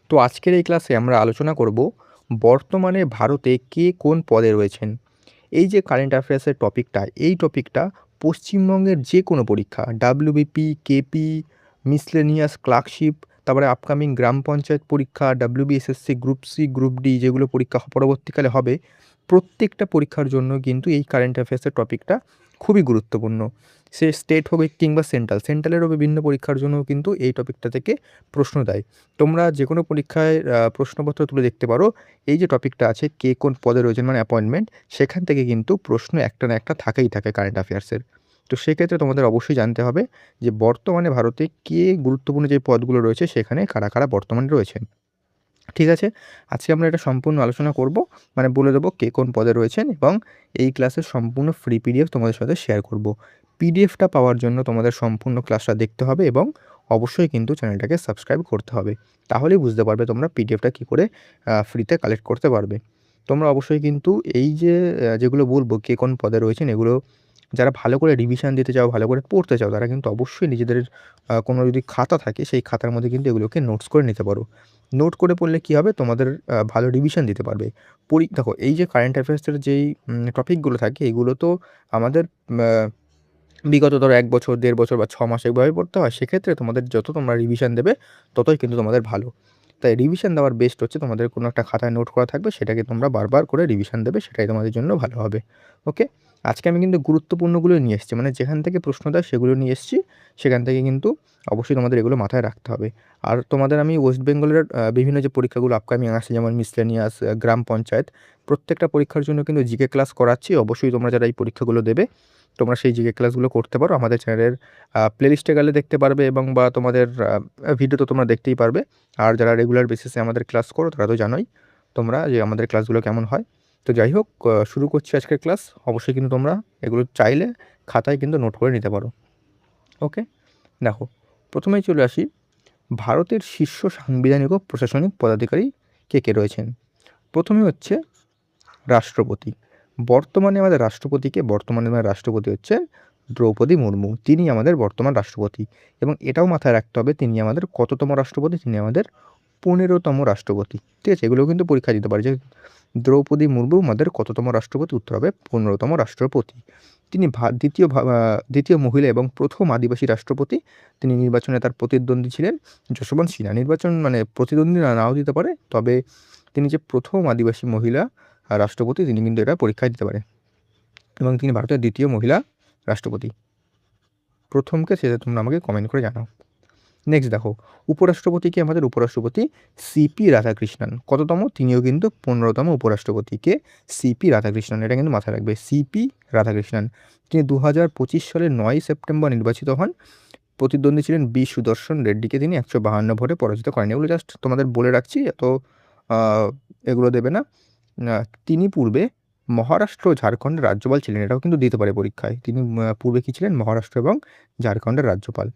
তো আজকের এই ক্লাসে আমরা আলোচনা করব বর্তমানে ভারতে কে কোন পদে রয়েছেন। এই যে কারেন্ট অ্যাফেয়ার্সের টপিকটা, এই টপিকটা পশ্চিমবঙ্গের যে কোনো পরীক্ষা ডাব্লিউবিপি, কেপি, মিসলেনিয়াস ক্লার্কশিপ, তারপরে আপকামিং গ্রাম পঞ্চায়েত পরীক্ষা, WBSSC group C, group D যেগুলো পরীক্ষা পরবর্তীকালে হবে, প্রত্যেকটা পরীক্ষার জন্য কিন্তু এই কারেন্ট অ্যাফেয়ার্সের টপিকটা খুবই গুরুত্বপূর্ণ। সে স্টেট হবে কিংবা সেন্ট্রাল, সেন্ট্রালেরও বিভিন্ন পরীক্ষার জন্যও কিন্তু এই টপিকটা থেকে প্রশ্ন দেয়। তোমরা যেকোনো পরীক্ষায় প্রশ্নপত্র তুলে দেখতে পারো। এই যে টপিকটা আছে কে কোন পদে রয়েছেন মানে অ্যাপয়েন্টমেন্ট, সেখান থেকে কিন্তু প্রশ্ন একটা না একটা থাকেই থাকে কারেন্ট অ্যাফেয়ার্সের। তো সেক্ষেত্রে তোমাদের অবশ্যই জানতে হবে যে বর্তমানে ভারতে কে গুরুত্বপূর্ণ যে পদগুলো রয়েছে সেখানে কারা, কারা বর্তমানে রয়েছেন। ঠিক আছে? আজকে আমরা এটা সম্পূর্ণ আলোচনা করব। মানে বলে দেবো কে কোন পদে রয়েছেন এবং এই ক্লাসের সম্পূর্ণ ফ্রি পিডিএফ তোমাদের সাথে শেয়ার করব। পিডিএফটা পাওয়ার জন্য তোমাদের সম্পূর্ণ ক্লাসটা দেখতে হবে এবং অবশ্যই কিন্তু চ্যানেলটাকে সাবস্ক্রাইব করতে হবে। তাহলেই বুঝতে পারবে তোমরা পিডিএফটা কী করে ফ্রিতে কালেক্ট করতে পারবে। তোমরা অবশ্যই কিন্তু এই যে যেগুলো বলবো কে কোন পদে রয়েছেন এগুলো যারা ভালো করে রিভিশন দিতে চাও, ভালো করে পড়তে চাও তারা কিন্তু অবশ্যই নিজেদের কোনো যদি খাতা থাকে সেই খাতার মধ্যে কিন্তু এগুলোকে নোটস করে নিতে পারো। নোট করে পড়লে কী হবে তোমাদের ভালো রিভিশন দিতে পারবে। দেখো এই যে কারেন্ট অ্যাফেয়ার্সের যেই টপিকগুলো থাকে এগুলো তো আমাদের আ বিগত ধরো ১ বছর, ১.৫ বছর বা ৬ মাস এভাবে পড়তে হয়। সেক্ষেত্রে তোমাদের যত তোমরা রিভিশন দেবে ততই কিন্তু তোমাদের ভালো। তাই রিভিশন দেওয়ার বেস্ট হচ্ছে তোমাদের কোনো একটা খাতায় নোট করা থাকবে সেটাকে তোমরা বারবার করে রিভিশন দেবে, সেটাই তোমাদের জন্য ভালো হবে। ওকে? আজকে আমি কিন্তু গুরুত্বপূর্ণগুলো নিয়ে এসেছি। মানে যেখান থেকে প্রশ্ন দেয় সেগুলো নিয়ে এসেছি। সেখান থেকে কিন্তু অবশ্যই তোমাদের এগুলো মাথায় রাখতে হবে। আর তোমাদের আমি ওয়েস্ট বেঙ্গলের বিভিন্ন যে পরীক্ষাগুলো আপকামিং আসছে যেমন মিসলেনিয়াস, গ্রাম পঞ্চায়েত, প্রত্যেকটা পরীক্ষার জন্য কিন্তু জিকে ক্লাস করাচ্ছি। অবশ্যই তোমরা যারা এই পরীক্ষাগুলো দেবে তোমরা সেই জিকে ক্লাসগুলো করতে পারো। আমাদের চ্যানেলের প্লেলিস্টে গেলে দেখতে পারবে এবং বা তোমাদের ভিডিও তো তোমরা দেখতেই পারবে। আর যারা রেগুলার বেসিসে আমাদের ক্লাস করো তারা তো জানোই তোমরা যে আমাদের ক্লাসগুলো কেমন হয়। তো যাই হোক শুরু করছি আজকের ক্লাস। অবশ্যই কিন্তু তোমরা এগুলো চাইলে খাতায় কিন্তু নোট করে নিতে পারো। ওকে? দেখো, প্রথমেই চলে আসি ভারতের শীর্ষ সাংবিধানিক ও প্রশাসনিক পদাধিকারী কে, কে রয়েছেন? প্রথমে হচ্ছে রাষ্ট্রপতি। বর্তমানে আমাদের রাষ্ট্রপতি হচ্ছে দ্রৌপদী মুর্মু। তিনি আমাদের বর্তমান রাষ্ট্রপতি এবং এটাও মাথায় রাখতে হবে তিনি আমাদের কততম রাষ্ট্রপতি? তিনি আমাদের ১৫তম রাষ্ট্রপতি। ঠিক আছে? এগুলোও কিন্তু পরীক্ষায় দিতে পারে যে দ্রৌপদী মুর্মু আমাদের কততম রাষ্ট্রপতি? উত্তর হবে ১৫তম রাষ্ট্রপতি। তিনি দ্বিতীয় মহিলা এবং প্রথম আদিবাসী রাষ্ট্রপতি। তিনি নির্বাচনে তার প্রতিদ্বন্দ্বী ছিলেন যশোবন্ত সিনহা। নির্বাচন মানে প্রতিদ্বন্দ্বী নাও দিতে পারে, তবে তিনি যে প্রথম আদিবাসী মহিলা রাষ্ট্রপতি তিনি কিন্তু এটা পরীক্ষায় দিতে পারে এবং তিনি ভারতের দ্বিতীয় মহিলা রাষ্ট্রপতি। প্রথমকে সেটা তোমরা আমাকে কমেন্ট করে জানাও। নেক্সট দেখো, আমাদের উপরাষ্ট্রপতি সিপি রাধাকৃষ্ণন। কততম? তিনিও কিন্তু ১৫তম উপরাষ্ট্রপতি। কে? সিপি রাধাকৃষ্ণন। এটা কিন্তু মাথায় রাখবে, সিপি রাধাকৃষ্ণন। তিনি ২০২৫ সালের ৯ই সেপ্টেম্বর নির্বাচিত হন। প্রতিদ্বন্দ্বী ছিলেন বি সুদর্শন রেড্ডিকে তিনি ১৫২ ভোটে পরাজিত করেন। এগুলো জাস্ট তোমাদের বলে রাখছি, এত এগুলো দেবে না। তিনি পূর্বে মহারাষ্ট্র ও ঝাড়খণ্ডের রাজ্যপাল ছিলেন। এটাও কিন্তু দিতে পারে পরীক্ষায়। তিনি পূর্বে কী ছিলেন? মহারাষ্ট্র এবং ঝাড়খণ্ডের রাজ্যপাল।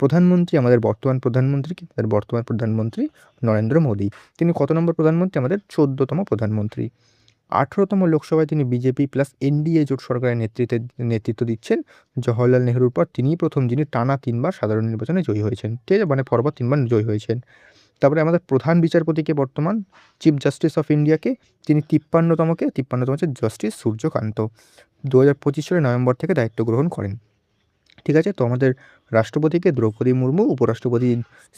প্রধানমন্ত্রী আমাদের বর্তমান প্রধানমন্ত্রী কে? আমাদের বর্তমান প্রধানমন্ত্রী নরেন্দ্র মোদী। তিনি কত নম্বর প্রধানমন্ত্রী? আমাদের ১৪তম প্রধানমন্ত্রী। ১৮তম লোকসভায় তিনি বিজেপি প্লাস এনডিএ জোট সরকারের নেতৃত্ব দিচ্ছেন। জওহরলাল নেহরুর পর তিনিই প্রথম যিনি টানা ৩ বার সাধারণ নির্বাচনে জয়ী হয়েছেন। ঠিক আছে? মানে পরপর ৩ বার জয়ী হয়েছেন। তারপরে আমাদের প্রধান বিচারপতিকে বর্তমান চিফ জাস্টিস অফ ইন্ডিয়াকে তিনি ৫৩তম হচ্ছে জাস্টিস সূর্যকান্ত। ২০২৫ সালের নভেম্বর থেকে দায়িত্ব গ্রহণ করেন। ঠিক আছে? তো আমাদের রাষ্ট্রপতিকে দ্রৌপদী মুর্মু, উপরাষ্ট্রপতি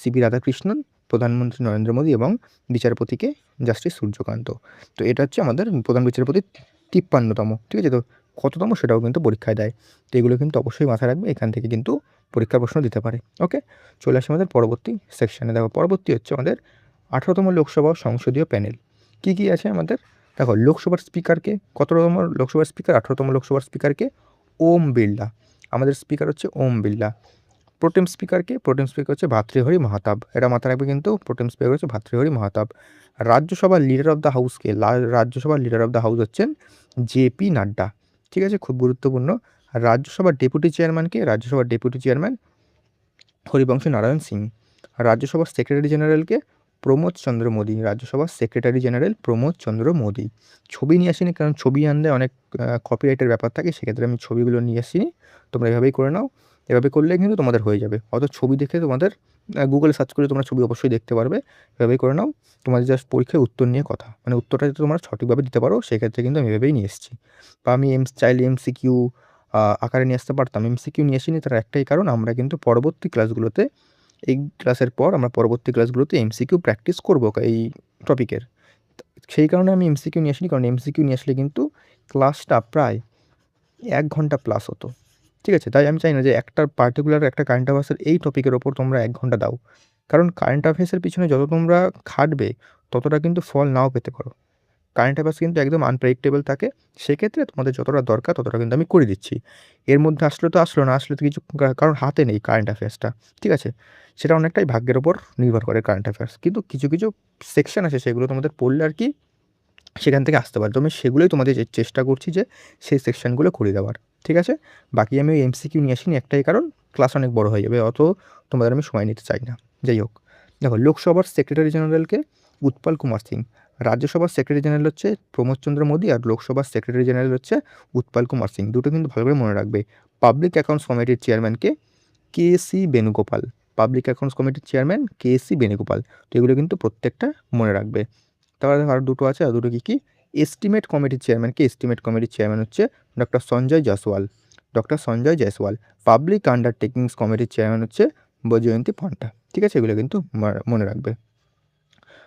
সিপি রাধাকৃষ্ণন, প্রধানমন্ত্রী নরেন্দ্র মোদী এবং বিচারপতিকে জাস্টিস সূর্যকান্ত। তো এটা হচ্ছে আমাদের প্রধান বিচারপতি ৫৩তম। ঠিক আছে? তো কততম সেটাও কিন্তু পরীক্ষায় দেয়। তো এগুলো কিন্তু অবশ্যই মাথায় রাখবে। এখান থেকে কিন্তু পরীক্ষার প্রশ্ন দিতে পারে। ওকে? চলে আসি আমাদের পরবর্তী সেকশানে। দেখো, পরবর্তী হচ্ছে আমাদের ১৮তম লোকসভা সংসদীয় প্যানেল। কী, কী আছে আমাদের? দেখো, লোকসভার স্পিকারকে, কততম লোকসভার স্পিকার? ১৮তম লোকসভার স্পিকারকে ওম বিড়লা। আমাদের স্পিকার হচ্ছে ওম বিড়লা। প্রোটেম স্পিকারকে? প্রোটেম স্পিকার হচ্ছে ভাতৃহরি মহাতাব। এটা মাথায় রাখবে কিন্তু, প্রোটেম স্পিকার হচ্ছে ভাতৃহরি মহাতাব। রাজ্যসভার লিডার অফ দ্য হাউসকে? রাজ্যসভার লিডার অফ দ্য হাউস হচ্ছেন জেপি নাড্ডা। ঠিক আছে? খুব গুরুত্বপূর্ণ। রাজ্যসভার ডেপুটি চেয়ারম্যানকে? রাজ্যসভার ডেপুটি চেয়ারম্যান হরিবংশ নারায়ণ সিং। রাজ্যসভার সেক্রেটারি জেনারেলকে? প্রমোদ চন্দ্র মোদী। রাজ্যসভার সেক্রেটারি জেনারেল প্রমোদ চন্দ্র মোদী। ছবি নিয়ে আসিনি, কারণ ছবি আনলে অনেক কপিরাইটের ব্যাপার থাকে, সেক্ষেত্রে আমি ছবিগুলো নিয়ে আসিনি। তোমরা এভাবেই করে নাও। এভাবে করলে কিন্তু তোমাদের হয়ে যাবে। অত ছবি দেখে তোমাদের গুগলে সার্চ করে তোমরা ছবি অবশ্যই দেখতে পারবে। এভাবেই করে নাও। তোমাদের জাস্ট পরীক্ষায় উত্তর নিয়ে কথা। মানে উত্তরটা যাতে তোমরা সঠিকভাবে দিতে পারো সেক্ষেত্রে কিন্তু আমি এভাবেই নিয়ে এসেছি। বা আমি চাইলে এমসিকিউ আকারে নিয়ে আসতে পারতাম। এমসিকিউ নিয়ে আসিনি তার একটাই কারণ আমরা কিন্তু পরবর্তী ক্লাসগুলোতে এই ক্লাসের পর আমরা পরবর্তী ক্লাসগুলোতে এমসিকিউ প্র্যাকটিস করবো এই টপিকের। সেই কারণে আমি এমসিকিউ নিয়ে আসিনি, কারণ এমসিকিউ নিয়ে আসলে কিন্তু ক্লাসটা প্রায় 1 ঘন্টা প্লাস হতো। ঠিক আছে? তাই আমি চাই না যে একটা পার্টিকুলার একটা কারেন্ট অ্যাফেয়ার্সের এই টপিকের ওপর তোমরা 1 ঘন্টা দাও। কারণ কারেন্ট অ্যাফেয়ার্সের পিছনে যত তোমরা খাটবে ততটা কিন্তু ফল নাও পেতে পারো। কারেন্ট অ্যাফেয়ার্স কিন্তু একদম আনপ্রেডিক্টেবল থাকে। সেক্ষেত্রে তোমাদের যতটা দরকার ততটা কিন্তু আমি করে দিচ্ছি। এর মধ্যে আসলে তো আসলো, না আসলে তো কিছু কারোর হাতে নেই কারেন্ট অ্যাফেয়ার্সটা। ঠিক আছে? সেটা অনেকটাই ভাগ্যের উপর নির্ভর করে কারেন্ট অ্যাফেয়ার্স। কিন্তু কিছু, কিছু সেকশন আছে সেগুলো তোমাদের পড়লে আর কি সেখান থেকে আসতে পারে। তো আমি সেগুলোই তোমাদের চেষ্টা করছি যে সেই সেকশনগুলো করে দেওয়ার। ঠিক আছে? বাকি আমি ওই এমসিকিউ নিয়ে আসিনি একটাই কারণ, ক্লাস অনেক বড় হয়ে যাবে। অত তোমাদের আমি সময় নিতে চাই না। যাই হোক, দেখো লোকসভার সেক্রেটারি জেনারেলকে উৎপল কুমার সিং, রাজ্যসভার সেক্রেটারি জেনারেল হচ্ছে প্রমোদ চন্দ্র মোদী, আর লোকসভার সেক্রেটারি জেনারেল হচ্ছে উৎপল কুমার সিং। দুটো কিন্তু ভালো করে মনে রাখবে। পাবলিক অ্যাকাউন্টস কমিটির চেয়ারম্যানকে কে.সি. বেণুগোপাল। পাবলিক অ্যাকাউন্টস কমিটির চেয়ারম্যান কে.সি. বেণুগোপাল। তো এগুলো কিন্তু প্রত্যেকটা মনে রাখবে। তারপরে আর দুটো আছে, আর দুটো কী? এস্টিমেট কমিটির চেয়ারম্যানকে এস্টিমেট কমিটির চেয়ারম্যান হচ্ছে doctor Sanjay Jaiswal. Doctor Sanjay Jaiswal. Public undertakings কমিটির চেয়ারম্যান হচ্ছে বৈজয়ন্তী পান্ডা। ঠিক আছে? এগুলো কিন্তু মনে রাখবে।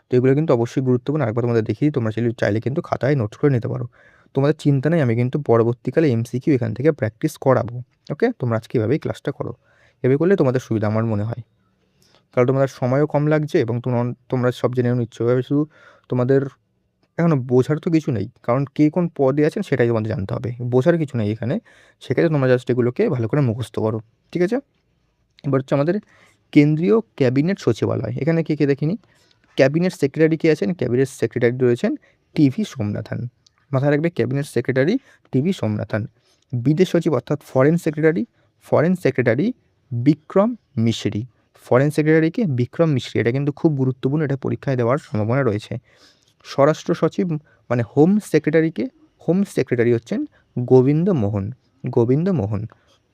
তো এগুলো কিন্তু অবশ্যই গুরুত্বপূর্ণ। আরেকবার তোমাদের দেখিয়ে তোমরা চাইলে কিন্তু খাতায় নোটস করে নিতে পারো। তোমাদের চিন্তা নেই, আমি কিন্তু পরবর্তীকালে এমসিকিউ এখান থেকে প্র্যাকটিস করাবো। ওকে? তোমরা আজকে এভাবেই ক্লাসটা করো। এভাবে করলে তোমাদের সুবিধা আমার মনে হয়। কারণ তোমাদের সময়ও কম লাগছে এবং তোমরা সব জেনেও নিচ্ছ। এভাবে শুধু তোমাদের এখনো বোঝার তো কিছু নেই। কারণ কে কোন পদে আছেন সেটাই তোমাদের জানতে হবে। বোঝার কিছু নেই এখানে। সেক্ষেত্রে তোমরা জাস্ট এগুলোকে ভালো করে মুখস্থ করো। ঠিক আছে? এবার হচ্ছে আমাদের কেন্দ্রীয় ক্যাবিনেট সচিবালয়। এখানে কে দেখে নিই। ক্যাবিনেট সেক্রেটারি কে আছেন? ক্যাবিনেট সেক্রেটারি রয়েছেন টিভি সোমনাথন। মাথায় রাখবে ক্যাবিনেট সেক্রেটারি টিভি সোমনাথন। বিদেশ সচিব অর্থাৎ foreign secretary Vikram Misri. Foreign সেক্রেটারিকে বিক্রম মিশ্রি। এটা কিন্তু খুব গুরুত্বপূর্ণ, এটা পরীক্ষায় দেওয়ার সম্ভাবনা রয়েছে। স্বরাষ্ট্র সচিব মানে হোম সেক্রেটারি হচ্ছেন গোবিন্দ মোহন।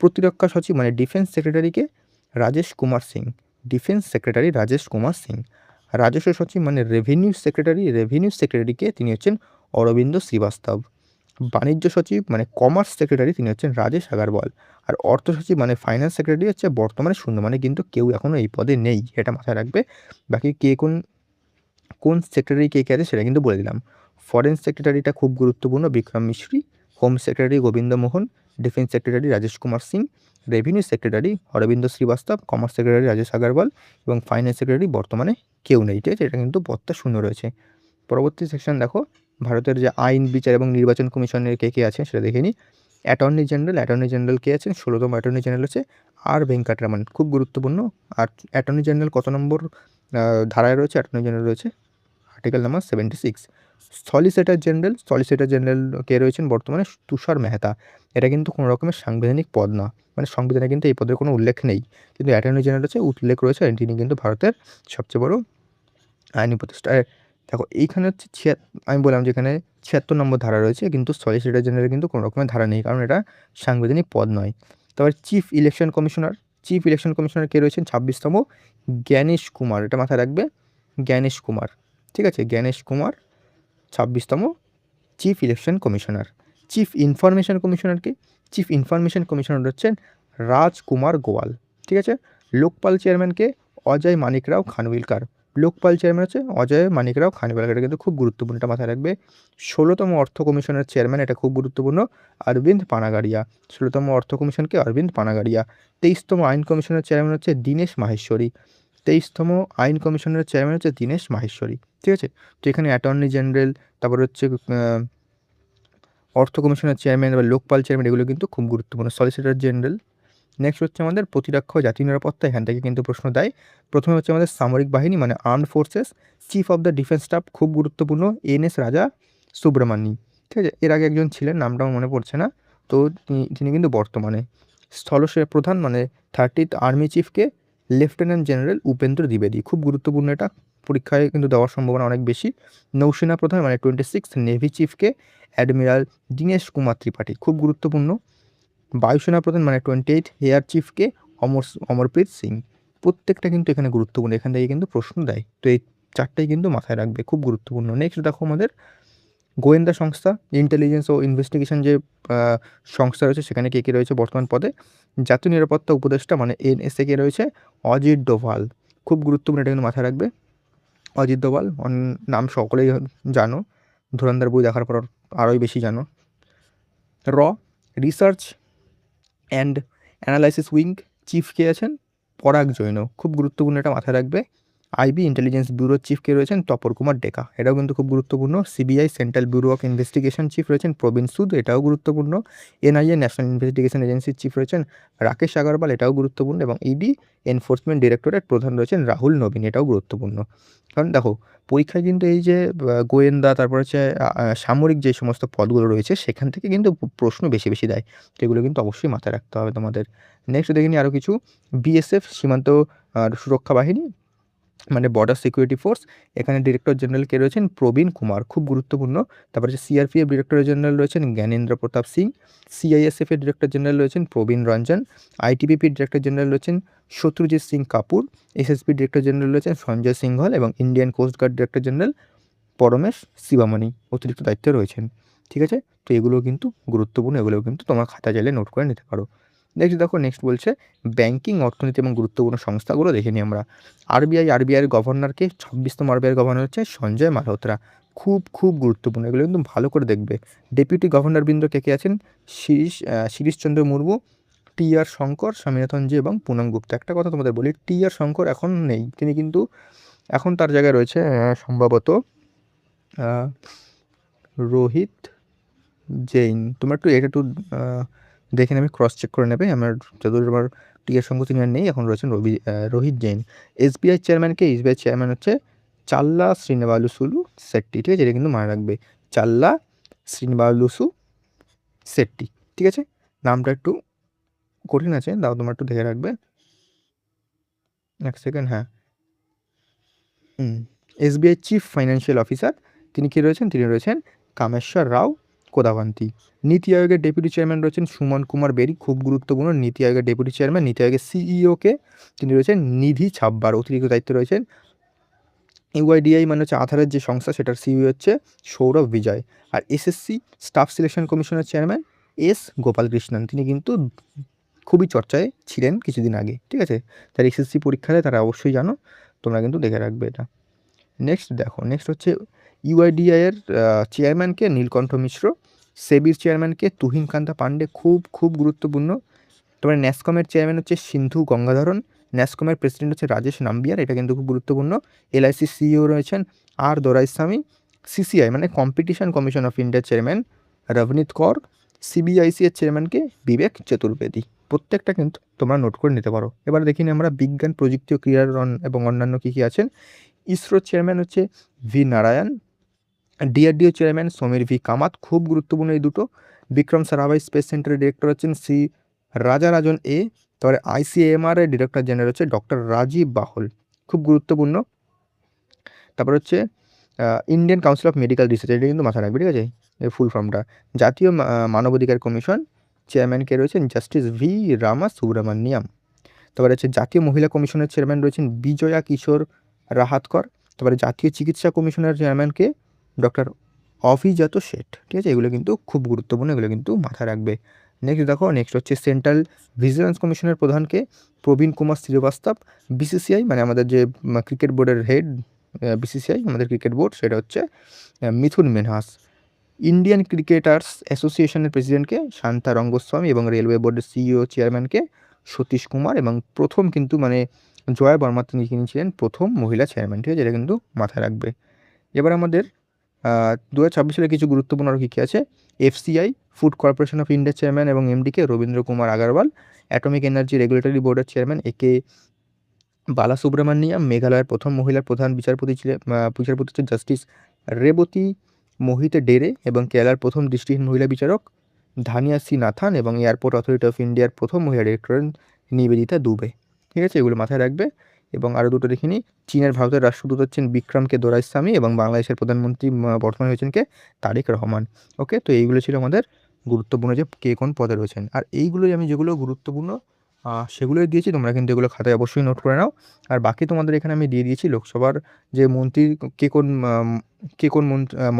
প্রতিরক্ষা সচিব মানে ডিফেন্স সেক্রেটারিকে রাজেশ কুমার সিং। Defence secretary Rajesh Kumar Singh. রাজস্ব সচিব মানে রেভিনিউ সেক্রেটারিকে তিনি হচ্ছেন অরবিন্দ শ্রীবাস্তব। বাণিজ্য সচিব মানে কমার্স সেক্রেটারি তিনি হচ্ছেন রাজেশ আগারওয়াল। আর অর্থ সচিব মানে ফাইন্যান্স সেক্রেটারি হচ্ছে বর্তমানে শূন্য, মানে কিন্তু কেউ এখনও এই পদে নেই, এটা মাথায় রাখবে। বাকি কে কোন সেক্রেটারি কে আছে সেটা কিন্তু বলে দিলাম। ফরেন সেক্রেটারিটা খুব গুরুত্বপূর্ণ, Vikram Misri. Home secretary Govind Mohan. Defence secretary Rajesh Kumar Singh. Revenue secretary Arvind Shrivastava. Commerce secretary Rajesh Agarwal এবং ফাইন্যান্স সেক্রেটারি বর্তমানে কেউ নেই। ঠিক আছে? এটা কিন্তু পদটা শূন্য রয়েছে। পরবর্তী সেকশন দেখো, ভারতের যে আইন, বিচার এবং নির্বাচন কমিশনের কে আছে সেটা দেখে নিই। অ্যাটর্নি জেনারেল কে আছেন? 16তম অ্যাটর্নি জেনারেল হচ্ছে আর ভেঙ্কটরামন। খুব গুরুত্বপূর্ণ। আর অ্যাটর্নি জেনারেল কত নম্বর ধারায় রয়েছে? অ্যাটর্নি জেনারেল রয়েছে আর্টিকেল নাম্বার 76। সলিসিটর জেনারেল কে রয়েছেন বর্তমানে? তুষার মেহতা। এটা কিন্তু কোনো রকমের সাংবিধানিক পদ না, মানে সংবিধানে কিন্তু এই পদের কোনো উল্লেখ নেই, কিন্তু অ্যাটর্নি জেনারেল হচ্ছে উল্লেখ রয়েছে। তিনি কিন্তু ভারতের সবচেয়ে বড় আইনি উপদেষ্টা। দেখো এইখানে হচ্ছে আমি বললাম যে এখানে 76 নম্বর ধারা রয়েছে, কিন্তু সলিসিটর জেনারেল কিন্তু কোনো রকমের ধারা নেই, কারণ এটা সাংবিধানিক পদ নয়। তারপরে চিফ ইলেকশন কমিশনার কে রয়েছেন? 26তম জ্ঞানেশ কুমার। এটা মাথায় রাখবে, জ্ঞানেশ কুমার। ঠিক আছে? জ্ঞানেশ কুমার 26তম chief election commissioner. Chief information commissioner হচ্ছেন রাজকুমার গোয়াল। ঠিক আছে? লোকপাল চেয়ারম্যানকে অজয় মানিকরাও খানবিলকার। হচ্ছে অজয় মানিকরাও খানবিলকার। এটা কিন্তু খুব গুরুত্বপূর্ণ, এটা মাথায় রাখবে। 16তম অর্থ কমিশনের চেয়ারম্যান, এটা খুব গুরুত্বপূর্ণ, অরবিন্দ পানাগাড়িয়া। 16তম অর্থ কমিশনকে অরবিন্দ পানাগাড়িয়া। 23তম আইন কমিশনের চেয়ারম্যান হচ্ছে দীনেশ মাহেশ্বরী। 23তম আইন কমিশনের চেয়ারম্যান হচ্ছে দীনেশ মাহেশ্বরী। ঠিক আছে? তো এখানে অ্যাটর্নি জেনারেল, তারপর হচ্ছে অর্থ কমিশনের চেয়ারম্যান বা লোকপাল চেয়ারম্যান, এগুলো কিন্তু খুব গুরুত্বপূর্ণ। Solicitor general. নেক্সট হচ্ছে আমাদের প্রতিরক্ষা ও জাতীয় নিরাপত্তা। এখান থেকে কিন্তু প্রশ্ন দেয়। প্রথমে হচ্ছে আমাদের সামরিক বাহিনী মানে armed forces, chief of the defence staff, খুব গুরুত্বপূর্ণ, এনএস রাজা সুব্রমানি। ঠিক আছে? এর আগে একজন ছিলেন, নামটা আমার মনে পড়ছে না, তো তিনি কিন্তু বর্তমানে। স্থলসেনা প্রধান মানে 30th আর্মি চিফকে লেফটেন্যান্ট জেনারেল উপেন্দ্র দ্বিবেদী। খুব গুরুত্বপূর্ণ, এটা পরীক্ষায় কিন্তু দেওয়ার সম্ভাবনা অনেক বেশি। নৌসেনা প্রধান মানে 26th নেভি চিফকে অ্যাডমিরাল দীনেশ কুমার ত্রিপাঠী। খুব গুরুত্বপূর্ণ। বায়ুসেনা প্রধান মানে 28th এয়ার চিফকে অমরপ্রীত সিং। প্রত্যেকটা কিন্তু এখানে গুরুত্বপূর্ণ, এখান থেকে কিন্তু প্রশ্ন দেয়। তো এই 4টাই কিন্তু মাথায় রাখবে, খুব গুরুত্বপূর্ণ। নেক্সট দেখো আমাদের গোয়েন্দা সংস্থা, ইন্টেলিজেন্স ও ইনভেস্টিগেশন যে সংস্থা রয়েছে সেখানে কে রয়েছে বর্তমান পদে? জাতীয় নিরাপত্তা উপদেষ্টা মানে এনএসএ কে রয়েছে অজিত ডোভাল। খুব গুরুত্বপূর্ণ, এটা কিন্তু মাথায় রাখবে। অজিত ডোভাল নাম সকলেই জানো, ধুরন্ধর বই দেখার পর আরোই বেশি জানো। র research and analysis wing chief কে আছেন? পরাগ জৈন। খুব গুরুত্বপূর্ণ, এটা মাথায় রাখবে। আইবি ইন্টেলিজেন্স ব্যুরোর চিফ কে রয়েছেন? তপর কুমার ডেকা। এটাও কিন্তু খুব গুরুত্বপূর্ণ। CBI central bureau of investigation chief রয়েছেন প্রবীণ সুদ, এটাও গুরুত্বপূর্ণ। এনআইএ ন্যাশনাল ইনভেস্টিগেশন এজেন্সির চিফ রয়েছেন রাকেশ আগরওয়াল, এটাও গুরুত্বপূর্ণ। এবং ইডি এনফোর্সমেন্ট ডিরেক্টরেট প্রধান রয়েছেন রাহুল নবীন, এটাও গুরুত্বপূর্ণ। কারণ দেখো পরীক্ষায় কিন্তু এই যে গোয়েন্দা, তারপর হচ্ছে সামরিক যে সমস্ত পদগুলো রয়েছে সেখান থেকে কিন্তু প্রশ্ন বেশি বেশি দেয়, সেগুলো কিন্তু অবশ্যই মাথায় রাখতে হবে তোমাদের। নেক্সট দেখে নিই আরও কিছু। বিএসএফ সীমান্ত সুরক্ষা বাহিনী মানে বর্ডার সিকিউরিটি ফোর্স, এখানে ডিরেক্টর জেনারেল কে রয়েছেন? প্রবীণ কুমার, খুব গুরুত্বপূর্ণ। তারপরে হচ্ছে সিআরপিএফ ডিরেক্টর জেনারেল রয়েছেন জ্ঞানেন্দ্র প্রতাপ সিং। সিআইএসএফ এর ডিরেক্টর জেনারেল রয়েছেন প্রবীণ রঞ্জন। আইটিবিপির ডিরেক্টর জেনারেল রয়েছেন Shatrujit Singh Kapoor. SSP director general রয়েছেন সঞ্জয় সিংহল এবং Indian coast guard director general Paramesh Sivamani অতিরিক্ত দায়িত্বে রয়েছেন। ঠিক আছে, তো এগুলো কিন্তু গুরুত্বপূর্ণ, এগুলো কিন্তু তোমার খাতা চাইলে নোট করে নিতে পারো। নেক্সট দেখো, নেক্সট বলছে ব্যাংকিং, অর্থনীতি এবং গুরুত্বপূর্ণ সংস্থাগুলো দেখে নিই আমরা। আরবিআইয়ের গভর্নরকে 26তম আরবিআইয়ের গভর্নর হচ্ছে সঞ্জয় মালহোত্রা। খুব খুব গুরুত্বপূর্ণ, এগুলো কিন্তু ভালো করে দেখবে। ডেপুটি গভর্নরবৃন্দ কে আছেন? শিরিশচন্দ্র মুর্মু, টি আর শঙ্কর, স্বামীনাথন জি এবং পুনম গুপ্তা। একটা কথা তোমাদের বলি, টি আর শঙ্কর এখন নেই, তিনি কিন্তু এখন তার জায়গায় রয়েছে সম্ভবত রোহিত জৈন। তোমার একটু এটা একটু দেখে আমি ক্রস চেক করে নেবে। আমার যতদূর আমার টিয়ার সঙ্গে তিনি আর নেই, এখন রয়েছেন রোহিত জৈন। এসবিআই চেয়ারম্যানকে? এসবিআই চেয়ারম্যান হচ্ছে চাল্লা শ্রীনিবাসুলু শেট্টি। ঠিক আছে, এটা কিন্তু মনে রাখবে, চাল্লা শ্রীনিবাসুলু শেট্টি। ঠিক আছে, নামটা একটু কঠিন আছে, দাও তোমার একটু দেখে রাখবে, এক সেকেন্ড। হ্যাঁ, এসবিআই চিফ ফাইন্যান্সিয়াল অফিসার তিনি কে রয়েছেন? তিনি রয়েছেন কামেশ্বর রাও কোদাভান্তি। নীতি আয়োগের ডেপুটি চেয়ারম্যান রয়েছেন সুমন কুমার বেরি, খুব গুরুত্বপূর্ণ। নীতি আয়োগের ডেপুটি চেয়ারম্যান। নীতি আয়োগের সিইওকে তিনি রয়েছেন নিধি ছাব্বার, অতিরিক্ত দায়িত্বে রয়েছেন। ইউআইডিআই মানে হচ্ছে আধারের যে সংস্থা, সেটার সিইও হচ্ছে সৌরভ বিজয়। আর এসএসসি স্টাফ সিলেকশন কমিশনের চেয়ারম্যান এস গোপালকৃষ্ণন, তিনি কিন্তু খুবই চর্চায় ছিলেন কিছুদিন আগে। ঠিক আছে, যারা এসএসসি পরীক্ষা দেয় তারা অবশ্যই জানো, তোমরা কিন্তু দেখে রাখবে এটা। নেক্সট দেখো, নেক্সট হচ্ছে ইউআইডিআইয়ের চেয়ারম্যানকে নীলকণ্ঠ মিশ্র, সেবির চেয়ারম্যানকে তুহিন কান্তা পান্ডে, খুব খুব গুরুত্বপূর্ণ। তারপরে ন্যাসকমের চেয়ারম্যান হচ্ছে সিন্ধু গঙ্গাধরন, ন্যাসকমের প্রেসিডেন্ট হচ্ছে রাজেশ নাম্বিয়ার, এটা কিন্তু খুব গুরুত্বপূর্ণ। এলআইসি সিইও রয়েছেন আর দোরাইস্বামী। সিসিআই মানে কম্পিটিশন কমিশন অফ ইন্ডিয়ার চেয়ারম্যান রবনীত কর। সিবিআইসি এর চেয়ারম্যানকে বিবেক চতুর্বেদী। প্রত্যেকটা কিন্তু তোমরা নোট করে নিতে পারো। এবার দেখিনি আমরা বিজ্ঞান, প্রযুক্তি ও ক্রীড়ার এবং অন্যান্য কী কী আছেন। ইসরোর চেয়ারম্যান হচ্ছে V Narayan. DRDO chairman Samir V Kamat, খুব গুরুত্বপূর্ণ এই দুটো। বিক্রম সারাভাই স্পেস সেন্টারের ডিরেক্টর হচ্ছেন সি রাজারাজন এ। তারপরে আইসিএমআর এর ডিরেক্টর জেনারেল হচ্ছে ডক্টর রাজীব বাহল, খুব গুরুত্বপূর্ণ। তারপর হচ্ছে Indian council of medical research, এটা কিন্তু মাথায় রাখবে। ঠিক আছে, এর ফুল ফর্মটা। জাতীয় মানবাধিকার কমিশন, চেয়ারম্যান কে রয়েছেন জাস্টিস ভি রামা সুব্রমণিয়াম। তারপরে হচ্ছে জাতীয় মহিলা কমিশনের চেয়ারম্যান রয়েছেন বিজয়া কিশোর রাহাতকর। তারপরে জাতীয় চিকিৎসা কমিশনের চেয়ারম্যানকে ডক্টর অভিজাত শেঠ। ঠিক আছে, এগুলো কিন্তু খুব গুরুত্বপূর্ণ, এগুলো কিন্তু মাথায় রাখবে। নেক্সট দেখো, নেক্সট হচ্ছে সেন্ট্রাল ভিজিলেন্স কমিশনের প্রধানকে? প্রবীণ কুমার শ্রীবাস্তব। বিসিসিআই মানে আমাদের যে ক্রিকেট বোর্ডের হেড, বিসিসিআই আমাদের ক্রিকেট বোর্ড, সেটা হচ্ছে মিথুন মিনহাস। ইন্ডিয়ান ক্রিকেটার্স অ্যাসোসিয়েশনের প্রেসিডেন্টকে? শান্তা রঙ্গস্বামী। এবং রেলওয়ে বোর্ডের সিইও চেয়ারম্যানকে? সতীশ কুমার। এবং প্রথম কিন্তু মানে জয়া বর্মা, তিনি ছিলেন প্রথম মহিলা চেয়ারম্যান। ঠিক আছে, এটা কিন্তু মাথায় রাখবে। এবার আমাদের 2026 সালে কিছু গুরুত্বপূর্ণ আর কী কী আছে। এফসিআই ফুড কর্পোরেশন অফ ইন্ডিয়ার চেয়ারম্যান এবং MDK Rabindra Kumar Agarwal. Atomic energy regulatory বোর্ডের চেয়ারম্যান একে বালাসুব্রমণিয়াম। মেঘালয়ের প্রথম মহিলার প্রধান বিচারপতি হচ্ছে জাস্টিস রেবতী মোহিতে ডেরে। এবং কেরালার প্রথম দৃষ্টিহীন মহিলা বিচারক ধানিয়া সি নাথান। এবং এয়ারপোর্ট অথরিটি অফ ইন্ডিয়ার প্রথম মহিলা ডিরেক্টর নিবেদিতা দুবে। ঠিক আছে, এগুলো মাথায় রাখবে। এবং আরও দুটো দেখিনি, চীনের ভারতের রাষ্ট্রদূত হচ্ছেন বিক্রম কে দোরাইস্বামী এবং বাংলাদেশের প্রধানমন্ত্রী বর্তমানে হয়েছেন কে? তারেক রহমান। ওকে, তো এইগুলো ছিল আমাদের গুরুত্বপূর্ণ যে কে কোন পদে রয়েছেন। আর এইগুলোই আমি যেগুলো গুরুত্বপূর্ণ সেগুলোই দিয়েছি, তোমরা কিন্তু এগুলো খাতায় অবশ্যই নোট করে নাও। আর বাকি তোমাদের এখানে আমি দিয়ে দিয়েছি লোকসভার যে মন্ত্রী কে কোন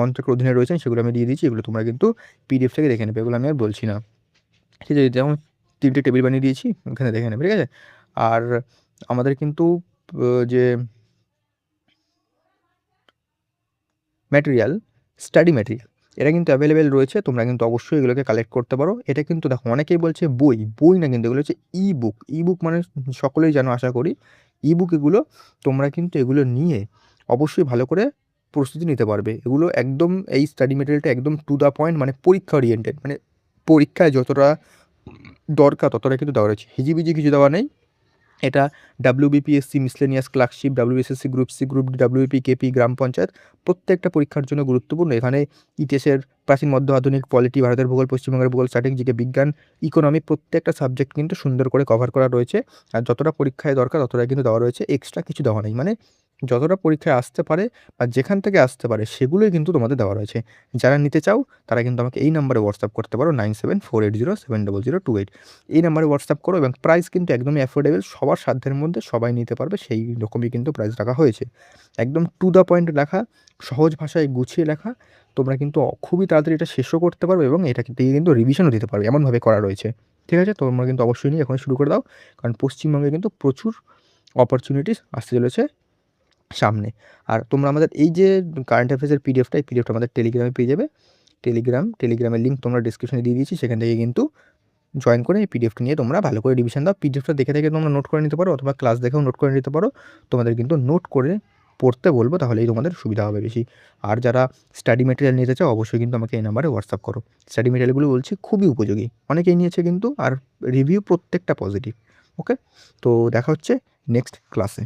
মন্ত্রকের অধীনে রয়েছেন সেগুলো আমি দিয়ে দিয়েছি। এগুলো তোমরা কিন্তু পিডিএফ থেকে দেখে নেবে, এগুলো আমি আর বলছি না। ঠিক আছে, যেমন 3টে টেবিল বানিয়ে দিয়েছি, ওখানে দেখে নেবে, ঠিক আছে? আর আমাদের কিন্তু যে ম্যাটেরিয়াল, স্টাডি ম্যাটেরিয়াল, এটা কিন্তু অ্যাভেলেবেল রয়েছে। তোমরা কিন্তু অবশ্যই এগুলোকে কালেক্ট করতে পারো। এটা কিন্তু দেখো অনেকেই বলছে বই, বই না কিন্তু এগুলো হচ্ছে ই-বুক। ই-বুক মানে সকলেই জানো আশা করি। ই-বুক এগুলো তোমরা কিন্তু এগুলো নিয়ে অবশ্যই ভালো করে প্রস্তুতি নিতে পারবে। এগুলো একদম এই স্টাডি ম্যাটেরিয়ালটা একদম টু দ্য পয়েন্ট, মানে পরীক্ষা ওরিয়েন্টেড, মানে পরীক্ষায় যতটা দরকার ততটা কিন্তু দেওয়া রয়েছে। হিজিবিজি কিছু দেওয়া নেই। এটা WBPSC miscellaneous clerkship, WBSSC group C, group D, WBP, KP, গ্রাম পঞ্চায়েত প্রত্যেকটা পরীক্ষার জন্য গুরুত্বপূর্ণ। এখানে ইতিহাসের প্রাচীন, মধ্য, আধুনিক, পলিটি, ভারতের ভূগোল, পশ্চিমবঙ্গের ভূগোল, স্ট্র্যাটেজিকে, বিজ্ঞান, ইকোনমি প্রত্যেকটা সাবজেক্ট কিন্তু সুন্দর করে কভার করা রয়েছে। আর যতটা পরীক্ষায় দরকার ততটাই কিন্তু দেওয়া রয়েছে, এক্সট্রা কিছু দেওয়া নেই। মানে যতটা পরীক্ষায় আসতে পারে বা যেখান থেকে আসতে পারে সেগুলোই কিন্তু তোমাদের দেওয়া রয়েছে। যারা নিতে চাও তারা কিন্তু আমাকে এই নাম্বারে হোয়াটসঅ্যাপ করতে পারো, 9748070028। এই নাম্বারে হোয়াটসঅ্যাপ করো, এবং প্রাইস কিন্তু একদমই অ্যাফোর্ডেবল, সবার সাধ্যের মধ্যে, সবাই নিতে পারবে সেই রকমই কিন্তু প্রাইস রাখা হয়েছে। একদম টু দ্য পয়েন্ট লেখা, সহজ ভাষায় গুছিয়ে লেখা। তোমরা কিন্তু খুবই তাড়াতাড়ি এটা শেষও করতে পারবে এবং এটা থেকে কিন্তু রিভিশনও দিতে পারবে, এমনভাবে করা রয়েছে। ঠিক আছে? তোমরা কিন্তু অবশ্যই নিয়ে এখন শুরু করে দাও, কারণ পশ্চিমবঙ্গে কিন্তু প্রচুর অপরচুনিটিস আসতে চলেছে সামনে। আর তোমরা আমাদের এই যে কারেন্ট অ্যাফেয়ার্সের পিডিএফটা, এই পিডিএফটা আমাদের টেলিগ্রামে পেয়ে যাবে। টেলিগ্রামের লিঙ্ক তোমরা ডিসক্রিপশনে দিয়ে দিয়েছি, সেখান থেকে কিন্তু জয়েন করে এই পিডিএফটা নিয়ে তোমরা ভালো করে রিভিশন দাও। পিডিএফটা দেখে তোমরা নোট করে নিতে পারো, অথবা ক্লাস দেখেও নোট করে নিতে পারো। তোমাদের কিন্তু নোট করে পড়তে বলবো, তাহলেই তোমাদের সুবিধা হবে বেশি। আর যারা স্টাডি মেটেরিয়াল নিতে চাও অবশ্যই কিন্তু আমাকে এই নাম্বারে হোয়াটসঅ্যাপ করো। স্টাডি মেটেরিয়ালগুলো বলছি খুবই উপযোগী, অনেকেই নিয়েছে কিন্তু, আর রিভিউ প্রত্যেকটা পজিটিভ। ওকে, তো দেখা হচ্ছে নেক্সট ক্লাসে।